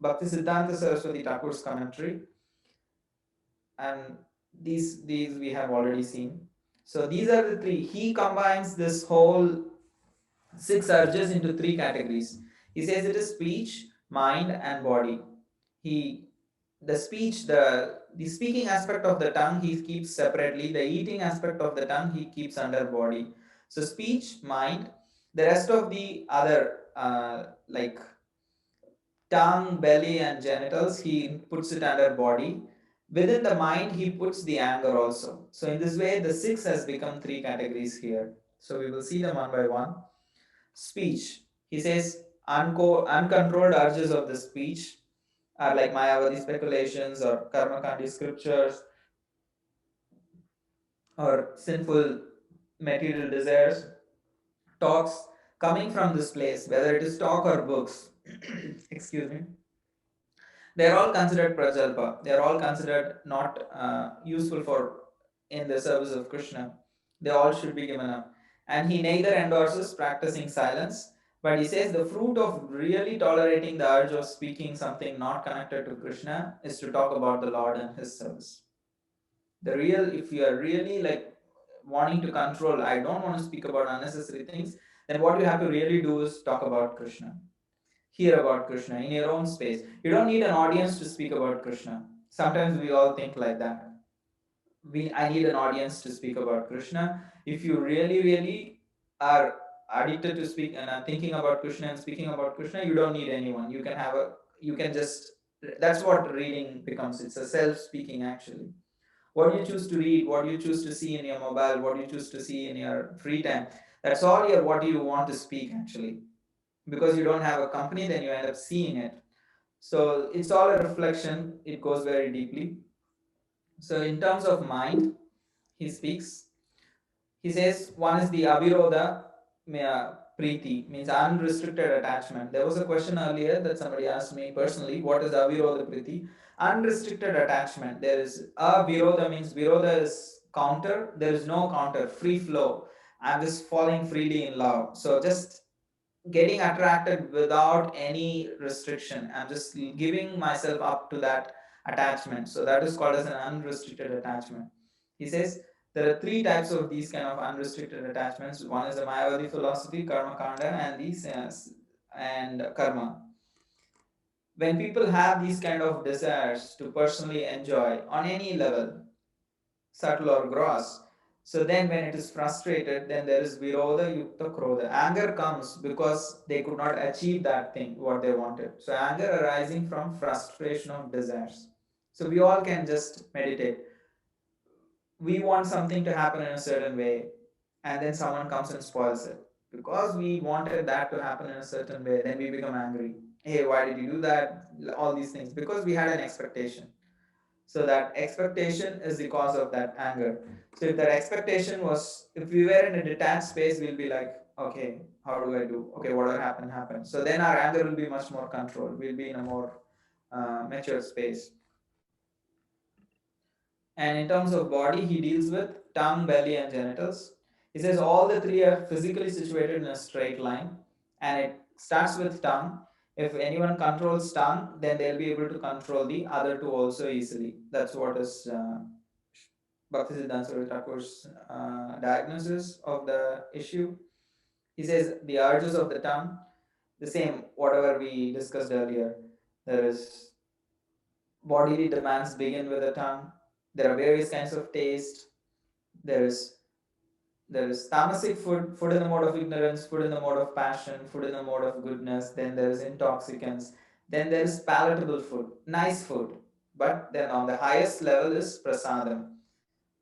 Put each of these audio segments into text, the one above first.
Bhaktisiddhanta Saraswati Thakur's commentary, and these we have already seen. So these are the three. He combines this whole six urges into three categories. He says it is speech, mind, and body. He the speech, the speaking aspect of the tongue he keeps separately. The eating aspect of the tongue he keeps under body. So speech, mind, the rest of the other like tongue, belly, and genitals, he puts it under body. Within the mind, he puts the anger also. So in this way, the six has become three categories here. So we will see them one by one. Speech. He says uncontrolled urges of the speech are like Mayavadi speculations or karma kandi scriptures or sinful material desires, talks coming from this place, whether it is talk or books. Excuse me. They are all considered prajalpa. They are all considered not useful for in the service of Krishna. They all should be given up. And he neither endorses practicing silence, but he says the fruit of really tolerating the urge of speaking something not connected to Krishna is to talk about the Lord and his service. The real, if you are really like wanting to control, I don't want to speak about unnecessary things, then what you have to really do is talk about Krishna. Hear about Krishna in your own space. You don't need an audience to speak about Krishna. Sometimes we all think like that. I need an audience to speak about Krishna. If you really are addicted to speak and are thinking about Krishna and speaking about Krishna, you don't need anyone. You can just, that's what reading becomes. It's a self-speaking actually. What you choose to read, what you choose to see in your mobile, what you choose to see in your free time, that's all your what you want to speak actually. Because you don't have a company, then you end up seeing it. So it's all a reflection, it goes very deeply. So in terms of mind, he speaks. He says one is the aviroda priti, means unrestricted attachment. There was a question earlier that somebody asked me personally, what is aviroda priti? Unrestricted attachment. There is aviroda, means viroda is counter. There is no counter, free flow. I'm just falling freely in love. So just getting attracted without any restriction. I'm just giving myself up to that attachment. So that is called as an unrestricted attachment. He says there are three types of these kind of unrestricted attachments. One is the Mayavadi philosophy, karma kanda, and these and karma. When people have these kind of desires to personally enjoy on any level, subtle or gross, so then when it is frustrated, then there is viroda yukta krodha. Anger comes because they could not achieve that thing, what they wanted. So anger arising from frustration of desires. So we all can just meditate. We want something to happen in a certain way, and then someone comes and spoils it. Because we wanted that to happen in a certain way, then we become angry. Hey, why did you do that? All these things. Because we had an expectation. So that expectation is the cause of that anger. So if that expectation was, if we were in a detached space, we'll be like, okay, how do I do? Okay, whatever happened, happened. So then our anger will be much more controlled. We'll be in a more mature space. And in terms of body, he deals with tongue, belly, and genitals. He says all the three are physically situated in a straight line, and it starts with tongue. If anyone controls tongue, then they'll be able to control the other two also easily. That's what is Bhaktisiddhanta Saraswati Thakur's diagnosis of the issue. He says the urges of the tongue, the same, whatever we discussed earlier. There is bodily demands begin with the tongue. There are various kinds of taste. There is tamasic food, food in the mode of ignorance, food in the mode of passion, food in the mode of goodness. Then there is intoxicants. Then there is palatable food, nice food. But then on the highest level is prasadam.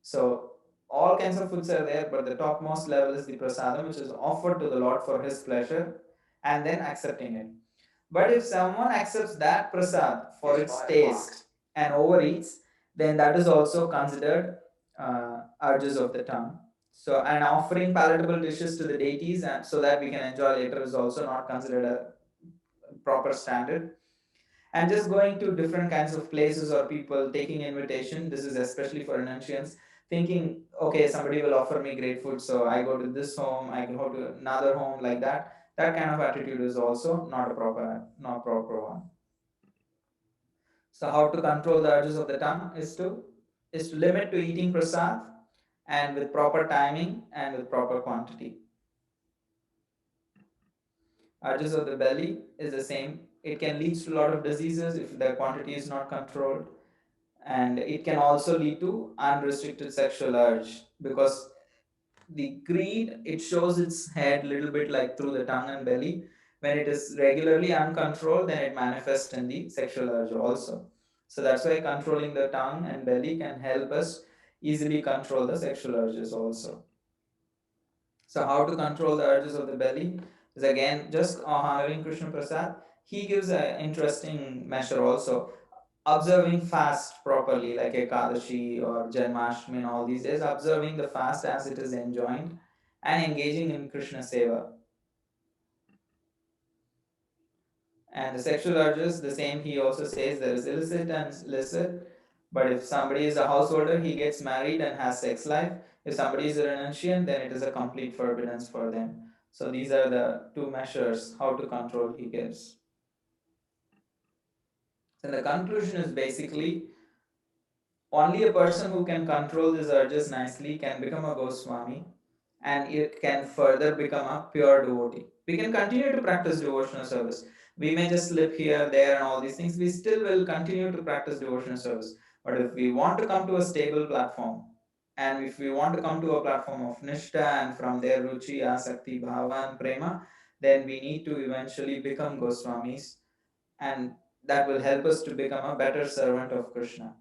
So all kinds of foods are there, but the topmost level is the prasadam, which is offered to the Lord for His pleasure, and then accepting it. But if someone accepts that prasad for its taste and overeats, then that is also considered urges of the tongue. So, and offering palatable dishes to the deities and so that we can enjoy later is also not considered a proper standard. And just going to different kinds of places or people taking invitation, this is especially for renunciants, thinking, okay, somebody will offer me great food, so I go to this home, I can go to another home, like that. That kind of attitude is also not a proper one. So how to control the urges of the tongue is to limit to eating prasad and with proper timing and with proper quantity. Urges of the belly is the same. It can lead to a lot of diseases if the quantity is not controlled, and it can also lead to unrestricted sexual urge because the greed, it shows its head a little bit like through the tongue and belly. When it is regularly uncontrolled, then it manifests in the sexual urge also. So that's why controlling the tongue and belly can help us easily control the sexual urges also. So how to control the urges of the belly is again just honoring Krishna Prasad. He gives an interesting measure also. Observing fast properly, like Ekadashi or Janmashtami and all these days, observing the fast as it is enjoined and engaging in Krishna Seva. And the sexual urges, the same, he also says there is illicit and licit. But if somebody is a householder, he gets married and has sex life. If somebody is a renunciant, then it is a complete forbiddance for them. So these are the two measures how to control he gives. So the conclusion is basically only a person who can control these urges nicely can become a Goswami, and it can further become a pure devotee. We can continue to practice devotional service. We may just slip here, there, and all these things. We still will continue to practice devotional service. But if we want to come to a stable platform, and if we want to come to a platform of Nishta and from there Ruchi, Asakti, Bhava, and Prema, then we need to eventually become Goswamis, and that will help us to become a better servant of Krishna.